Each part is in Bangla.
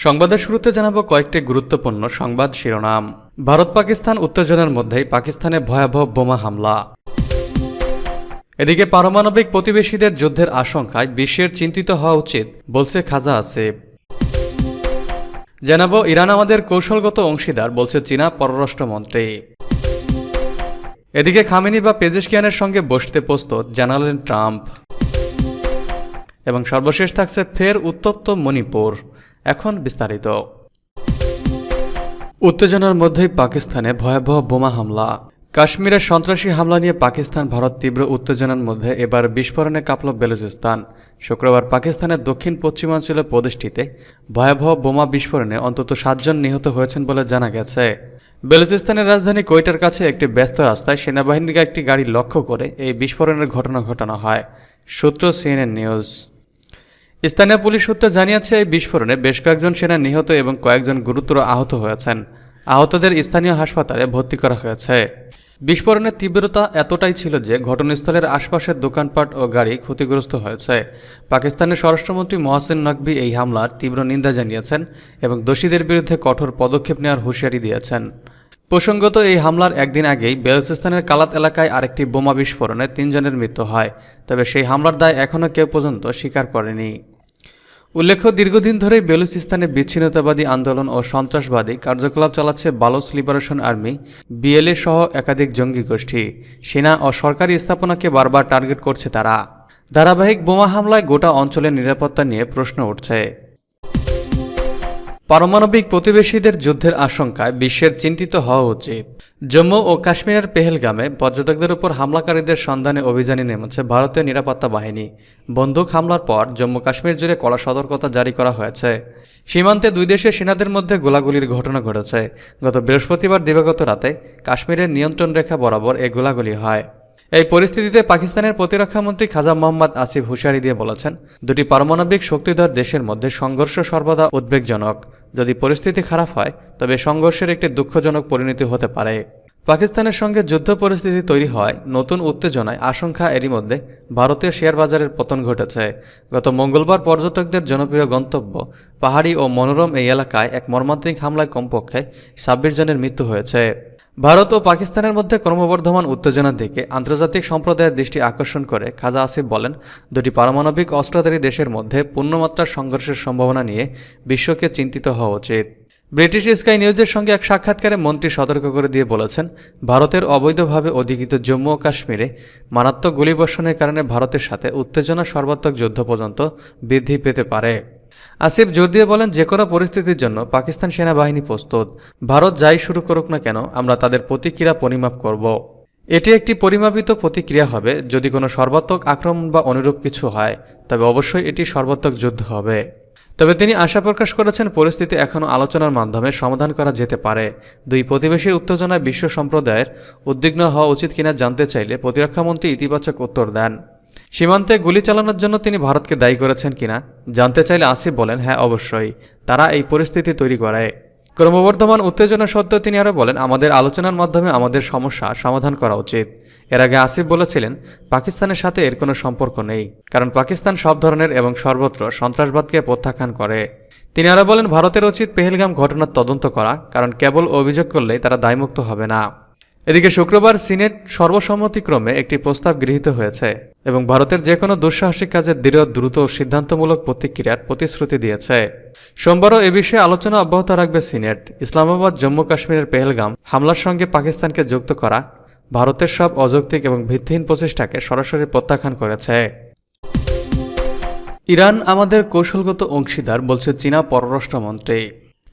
সংবাদের শুরুতে জানাবো কয়েকটি গুরুত্বপূর্ণ সংবাদ শিরোনাম। ভারত পাকিস্তান উত্তেজনার মধ্যেই পাকিস্তানে ভয়াবহ বোমা হামলা। এদিকে পারমাণবিক প্রতিবেশীদের যুদ্ধের আশঙ্কায় বিশ্বের চিন্তিত হওয়া উচিত বলছে খাজা আসিফ। জানাবো ইরান আমাদের কৌশলগত অংশীদার বলছে চীনা পররাষ্ট্রমন্ত্রী। এদিকে খামেনি বা পেজেশকিয়ানের সঙ্গে বসতে প্রস্তুত জানালেন ট্রাম্প। এবং সর্বশেষ থাকছে ফের উত্তপ্ত মণিপুর। এখন বিস্তারিত। উত্তেজনার মধ্যেই পাকিস্তানে ভয়াবহ বোমা হামলা। কাশ্মীরের সন্ত্রাসী হামলা নিয়ে পাকিস্তান ভারত তীব্র উত্তেজনার মধ্যে এবার বিস্ফোরণে কাঁপল বেলুচিস্তান। শুক্রবার পাকিস্তানের দক্ষিণ পশ্চিমাঞ্চলের প্রদেশটিতে ভয়াবহ বোমা বিস্ফোরণে অন্তত 7 জন নিহত হয়েছেন বলে জানা গেছে। বেলুচিস্তানের রাজধানী কোয়েটার কাছে একটি ব্যস্ত রাস্তায় সেনাবাহিনীর একটি গাড়ি লক্ষ্য করে এই বিস্ফোরণের ঘটনা ঘটানো হয়। সূত্র সিএনএন নিউজ। স্থানীয় পুলিশ সূত্র জানিয়েছে এই বিস্ফোরণে বেশ কয়েকজন সেনা নিহত এবং কয়েকজন গুরুতর আহত হয়েছেন। আহতদের স্থানীয় হাসপাতালে ভর্তি করা হয়েছে। বিস্ফোরণের তীব্রতা এতটাই ছিল যে ঘটনাস্থলের আশপাশের দোকানপাট ও গাড়ি ক্ষতিগ্রস্ত হয়েছে। পাকিস্তানের স্বরাষ্ট্রমন্ত্রী মোহসেন নকভি এই হামলার তীব্র নিন্দা জানিয়েছেন এবং দোষীদের বিরুদ্ধে কঠোর পদক্ষেপ নেওয়ার হুঁশিয়ারি দিয়েছেন। প্রসঙ্গত, এই হামলার একদিন আগেই বেলুচিস্তানের কালাত এলাকায় আরেকটি বোমা বিস্ফোরণে 3 জনের মৃত্যু হয়, তবে সেই হামলার দায় এখনও কেউ পর্যন্ত স্বীকার করেনি। উল্লেখ্য, দীর্ঘদিন ধরেই বেলুচিস্তানে বিচ্ছিন্নতাবাদী আন্দোলন ও সন্ত্রাসবাদী কার্যকলাপ চালাচ্ছে বালোচ লিবারেশন আর্মি বিএলএ সহ একাধিক জঙ্গি গোষ্ঠী। সেনা ও সরকারি স্থাপনাকে বারবার টার্গেট করছে তারা। ধারাবাহিক বোমা হামলায় গোটা অঞ্চলের নিরাপত্তা নিয়ে প্রশ্ন উঠছে। পারমাণবিক প্রতিবেশীদের যুদ্ধের আশঙ্কায় বিশ্বের চিন্তিত হওয়া উচিত। জম্মু ও কাশ্মীরের পেহেলগামে পর্যটকদের উপর হামলাকারীদের সন্ধানে অভিযানে নেমেছে ভারতীয় নিরাপত্তা বাহিনী। বন্দুক হামলার পর জম্মু কাশ্মীর জুড়ে কড়া সতর্কতা জারি করা হয়েছে। সীমান্তে দুই দেশের সেনাদের মধ্যে গোলাগুলির ঘটনা ঘটেছে। গত বৃহস্পতিবার দিবাগত রাতে কাশ্মীরের নিয়ন্ত্রণ রেখা বরাবর এই গোলাগুলি হয়। এই পরিস্থিতিতে পাকিস্তানের প্রতিরক্ষামন্ত্রী খাজা মোহাম্মদ আসিফ হুঁশিয়ারি দিয়ে বলেছেন, দুটি পারমাণবিক শক্তিধর দেশের মধ্যে সংঘর্ষ সর্বদা উদ্বেগজনক। যদি পরিস্থিতি খারাপ হয় তবে সংঘর্ষের একটি দুঃখজনক পরিণতি হতে পারে। পাকিস্তানের সঙ্গে যুদ্ধ পরিস্থিতি তৈরি হয় নতুন উত্তেজনায় আশঙ্কা। এরই মধ্যে ভারতীয় শেয়ার বাজারের পতন ঘটেছে। গত মঙ্গলবার পর্যটকদের জনপ্রিয় গন্তব্য পাহাড়ি ও মনোরম এই এলাকায় এক মর্মান্তিক হামলায় কমপক্ষে 26 জনের মৃত্যু হয়েছে। ভারত ও পাকিস্তানের মধ্যে ক্রমবর্ধমান উত্তেজনার দিকে আন্তর্জাতিক সম্প্রদায়ের দৃষ্টি আকর্ষণ করে খাজা আসিফ বলেন, দুটি পারমাণবিক অস্ত্রধারী দেশের মধ্যে পূর্ণমাত্রার সংঘর্ষের সম্ভাবনা নিয়ে বিশ্বকে চিন্তিত হওয়া উচিত। ব্রিটিশ স্কাই নিউজের সঙ্গে এক সাক্ষাৎকারে মন্ত্রী সতর্ক করে দিয়ে বলেছেন, ভারতের অবৈধভাবে অধিকৃত জম্মু ও কাশ্মীরে মারাত্মক গুলিবর্ষণের কারণে ভারতের সাথে উত্তেজনা সর্বাত্মক যুদ্ধ পর্যন্ত বৃদ্ধি পেতে পারে। আসিফ জোর দিয়ে বলেন, যে কোনো পরিস্থিতির জন্য পাকিস্তান সেনাবাহিনী প্রস্তুত। ভারত যাই শুরু করুক না কেন, আমরা তাদের প্রতিক্রিয়া পরিমাপ করব। এটি একটি পরিমাপিত প্রতিক্রিয়া হবে। যদি কোনো সর্বাত্মক আক্রমণ বা অনুরূপ কিছু হয় তবে অবশ্যই এটি সর্বাত্মক যুদ্ধ হবে। তবে তিনি আশা প্রকাশ করেছেন, পরিস্থিতি এখনও আলোচনার মাধ্যমে সমাধান করা যেতে পারে। দুই প্রতিবেশীর উত্তেজনায় বিশ্ব সম্প্রদায়ের উদ্বিগ্ন হওয়া উচিত কিনা জানতে চাইলে প্রতিরক্ষামন্ত্রী ইতিবাচক উত্তর দেন। সীমান্তে গুলি চালানোর জন্য তিনি ভারতকে দায়ী করেছেন কিনা জানতে চাইলে আসিফ বলেন, হ্যাঁ অবশ্যই, তারা এই পরিস্থিতি তৈরি করে। ক্রমবর্ধমান উত্তেজনা সত্ত্বেও তিনি আরও বলেন, আমাদের আলোচনার মাধ্যমে আমাদের সমস্যা সমাধান করা উচিত। এর আগে আসিফ বলেছিলেন, পাকিস্তানের সাথে এর কোনো সম্পর্ক নেই, কারণ পাকিস্তান সব ধরনের এবং সর্বত্র সন্ত্রাসবাদকে প্রত্যাখ্যান করে। তিনি আরও বলেন, ভারতের উচিত পেহেলগাম ঘটনার তদন্ত করা, কারণ কেবল অভিযোগ করলেই তারা দায়মুক্ত হবে না। এদিকে শুক্রবার সিনেট সর্বসম্মতিক্রমে একটি প্রস্তাব গৃহীত হয়েছে এবং ভারতের যে কোনো দুঃসাহসিক কাজের দৃঢ় দ্রুত ও সিদ্ধান্তমূলক প্রতিক্রিয়ার প্রতিশ্রুতি দিয়েছে। সোমবারও এ বিষয়ে আলোচনা অব্যাহত রাখবে সিনেট। ইসলামাবাদ জম্মু কাশ্মীরের পেহেলগাম হামলার সঙ্গে পাকিস্তানকে যুক্ত করা ভারতের সব অযৌক্তিক এবং ভিত্তিহীন প্রচেষ্টাকে সরাসরি প্রত্যাখ্যান করেছে। ইরান আমাদের কৌশলগত অংশীদার বলছে চীনা পররাষ্ট্রমন্ত্রী।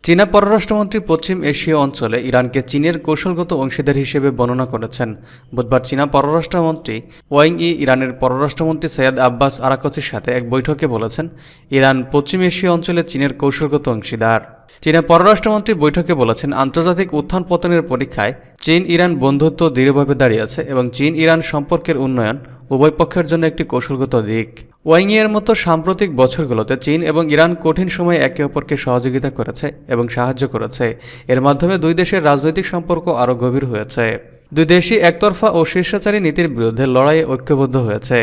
চীনা পররাষ্ট্রমন্ত্রী পশ্চিম এশীয় অঞ্চলে ইরানকে চীনের কৌশলগত অংশীদার হিসেবে বর্ণনা করেছেন। বুধবার চীনা পররাষ্ট্রমন্ত্রী ওয়াং ই ইরানের পররাষ্ট্রমন্ত্রী সৈয়দ আব্বাস আরাকচির সাথে এক বৈঠকে বলেছেন, ইরান পশ্চিম এশীয় অঞ্চলে চীনের কৌশলগত অংশীদার। চীনা পররাষ্ট্রমন্ত্রী বৈঠকে বলেছেন, আন্তর্জাতিক উত্থান পতনের পরীক্ষায় চীন ইরান বন্ধুত্ব দৃঢ়ভাবে দাঁড়িয়েছে এবং চীন ইরান সম্পর্কের উন্নয়ন উভয় পক্ষের জন্য একটি কৌশলগত দিক। ওয়াং এর মতো সাম্প্রতিক বছরগুলোতে চীন এবং ইরান কঠিন সময়ে একে অপরকে সহযোগিতা করেছে এবং সাহায্য করেছে। এর মাধ্যমে দুই দেশের রাজনৈতিক সম্পর্ক আরও গভীর হয়েছে। দুই দেশই একতরফা ও স্বেচ্ছাচারী নীতির বিরুদ্ধে লড়াইয়ে ঐক্যবদ্ধ হয়েছে।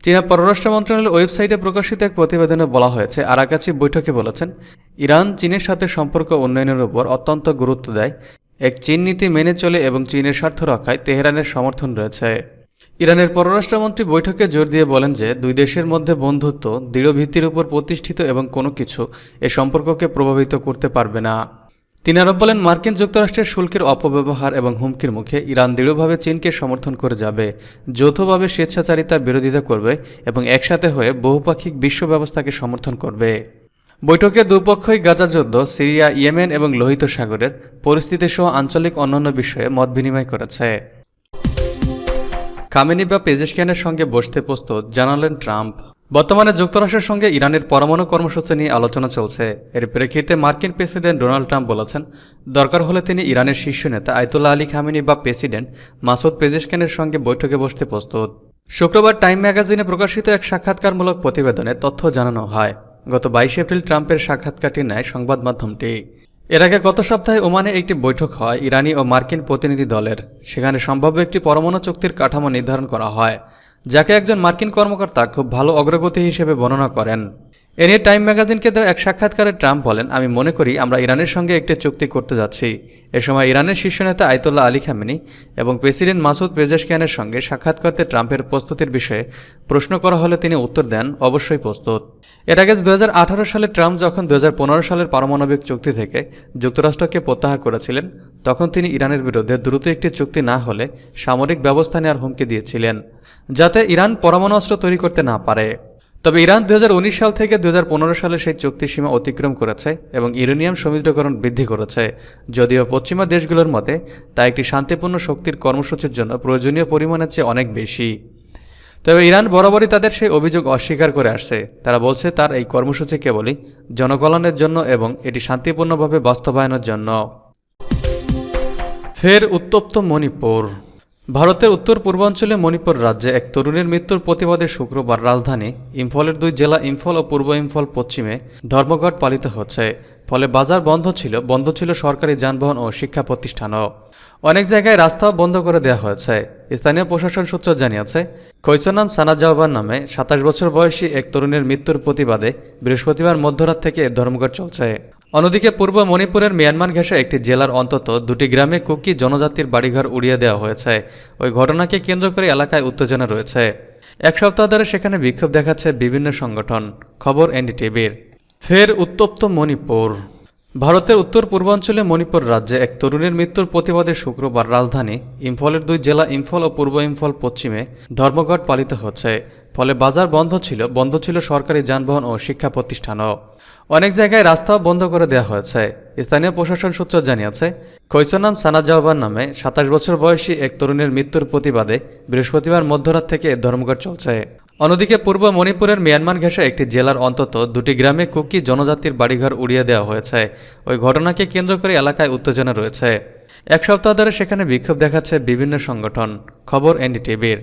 চীনা পররাষ্ট্র মন্ত্রণালয়ের ওয়েবসাইটে প্রকাশিত এক প্রতিবেদনে বলা হয়েছে, আরাকাচি বৈঠকে বলেছেন, ইরান চীনের সাথে সম্পর্ক উন্নয়নের উপর অত্যন্ত গুরুত্ব দেয়, এক চীন নীতি মেনে চলে এবং চীনের স্বার্থ রক্ষায় তেহরানের সমর্থন রয়েছে। ইরানের পররাষ্ট্রমন্ত্রী বৈঠকে জোর দিয়ে বলেন যে দুই দেশের মধ্যে বন্ধুত্ব দৃঢ় ভিত্তির উপর প্রতিষ্ঠিত এবং কোনো কিছু এ সম্পর্ককে প্রভাবিত করতে পারবে না। তিনি আরও বলেন, মার্কিন যুক্তরাষ্ট্রের শুল্কের অপব্যবহার এবং হুমকির মুখে ইরান দৃঢ়ভাবে চীনকে সমর্থন করে যাবে, যৌথভাবে স্বেচ্ছাচারিতার বিরোধিতা করবে এবং একসাথে হয়ে বহুপাক্ষিক বিশ্ব ব্যবস্থাকে সমর্থন করবে। বৈঠকে দুপক্ষই গাজা যুদ্ধ, সিরিয়া, ইয়েমেন এবং লোহিত সাগরের পরিস্থিতি সহ আঞ্চলিক অন্যান্য বিষয়ে মত বিনিময় করেছে। খামেনি বা পেজেশকিয়ানের সঙ্গে বসতে প্রস্তুত, জানালেন ট্রাম্প। বর্তমানে যুক্তরাষ্ট্রের সঙ্গে ইরানের পরমাণু কর্মসূচি নিয়ে আলোচনা চলছে। এর প্রেক্ষিতে মার্কিন প্রেসিডেন্ট ডোনাল্ড ট্রাম্প বলেছেন, দরকার হলে তিনি ইরানের শীর্ষ নেতা আয়াতুল্লাহ আলী খামেনি বা প্রেসিডেন্ট মাসুদ পেজেশকিয়ানের সঙ্গে বৈঠকে বসতে প্রস্তুত। শুক্রবার টাইম ম্যাগাজিনে প্রকাশিত এক সাক্ষাৎকারমূলক প্রতিবেদনে তথ্য জানানো হয়। গত 22 এপ্রিল ট্রাম্পের সাক্ষাৎকারটি নেয় সংবাদ মাধ্যমটি। এর আগে গত সপ্তাহে ওমানে একটি বৈঠক হয় ইরানি ও মার্কিন প্রতিনিধি দলের। সেখানে সম্ভাব্য একটি পরমাণু চুক্তির কাঠামো নির্ধারণ করা হয়, যাকে একজন মার্কিন কর্মকর্তা খুব ভালো অগ্রগতি হিসেবে বর্ণনা করেন। এ নিয়ে টাইম ম্যাগাজিনকে দেওয়া এক সাক্ষাৎকারে ট্রাম্প বলেন, আমি মনে করি আমরা ইরানের সঙ্গে একটি চুক্তি করতে যাচ্ছি। এ সময় ইরানের শীর্ষ নেতা আয়াতুল্লাহ আলী খামেনি এবং প্রেসিডেন্ট মাসুদ পেজেশকিয়ানের সঙ্গে সাক্ষাৎ করতে ট্রাম্পের প্রস্তুতির বিষয়ে প্রশ্ন করা হলে তিনি উত্তর দেন, অবশ্যই প্রস্তুত। এর আগে 2018 সালে ট্রাম্প যখন 2015 সালের পারমাণবিক চুক্তি থেকে যুক্তরাষ্ট্রকে প্রত্যাহার করেছিলেন, তখন তিনি ইরানের বিরুদ্ধে দ্রুত একটি চুক্তি না হলে সামরিক ব্যবস্থা নেওয়ার হুমকি দিয়েছিলেন, যাতে ইরান পরমাণু অস্ত্র তৈরি করতে না পারে। তবে ইরান 2019 সাল থেকে 2015 সালে সেই চুক্তির সীমা অতিক্রম করেছে এবং ইউরেনিয়াম সমৃদ্ধকরণ বৃদ্ধি করেছে, যদিও পশ্চিমা দেশগুলোর মতে তা একটি শান্তিপূর্ণ শক্তির কর্মসূচির জন্য প্রয়োজনীয় পরিমাণের চেয়ে অনেক বেশি। তবে ইরান বরাবরই তাদের সেই অভিযোগ অস্বীকার করে আসছে। তারা বলছে তার এই কর্মসূচি কেবলই জনকল্যাণের জন্য এবং এটি শান্তিপূর্ণভাবে বাস্তবায়নের জন্য। ফের উত্তপ্ত মণিপুর। ভারতের উত্তর পূর্বাঞ্চলে মণিপুর রাজ্যে এক তরুণীর মৃত্যুর প্রতিবাদে শুক্রবার রাজধানী ইম্ফলের 2 জেলা ইম্ফল ও পূর্ব ইম্ফল পশ্চিমে ধর্মঘট পালিত হচ্ছে। ফলে বাজার বন্ধ ছিল সরকারি যানবাহন ও শিক্ষা প্রতিষ্ঠানও। অনেক জায়গায় রাস্তাও বন্ধ করে দেওয়া হয়েছে। স্থানীয় প্রশাসন সূত্র জানিয়েছে, খৈচনাম সানাজাওয়ার নামে 27 বছর বয়সী এক তরুণের মৃত্যুর প্রতিবাদে বৃহস্পতিবার মধ্যরাত থেকে ধর্মঘট চলছে। অন্যদিকে পূর্ব মণিপুরের মিয়ানমার ঘেঁষা একটি জেলার অন্তত 2টি গ্রামে কুকি জনজাতির বাড়িঘর উড়িয়ে দেওয়া হয়েছে। ওই ঘটনাকে কেন্দ্র করে এলাকায় উত্তেজনা রয়েছে। এক সপ্তাহ ধরে সেখানে বিক্ষোভ দেখাচ্ছে বিভিন্ন সংগঠন। খবর এনডিটিভির। ফের উত্তপ্ত মণিপুর। ভারতের উত্তর পূর্বাঞ্চলে মণিপুর রাজ্যে এক তরুণীর মৃত্যুর প্রতিবাদে শুক্রবার রাজধানী ইম্ফলের 2 জেলা ইম্ফল ও পূর্ব ইম্ফল পশ্চিমে ধর্মঘট পালিত হচ্ছে। ফলে বাজার বন্ধ ছিল সরকারি যানবাহন ও শিক্ষা প্রতিষ্ঠানও। অনেক জায়গায় রাস্তাও বন্ধ করে দেওয়া হয়েছে। স্থানীয় প্রশাসন সূত্র জানিয়েছে, খৈচনাম সানাজাওয়ার নামে 27 বছর বয়সী এক তরুণের মৃত্যুর প্রতিবাদে বৃহস্পতিবার মধ্যরাত থেকে ধর্মঘট চলছে। অন্যদিকে পূর্ব মণিপুরের মিয়ানমার ঘেঁষা একটি জেলার অন্তত 2টি গ্রামে কুকি জনজাতির বাড়িঘর উড়িয়ে দেওয়া হয়েছে। ওই ঘটনাকে কেন্দ্র করে এলাকায় উত্তেজনা রয়েছে। এক সপ্তাহ ধরে সেখানে বিক্ষোভ দেখাচ্ছে বিভিন্ন সংগঠন। খবর এনডিটিভির।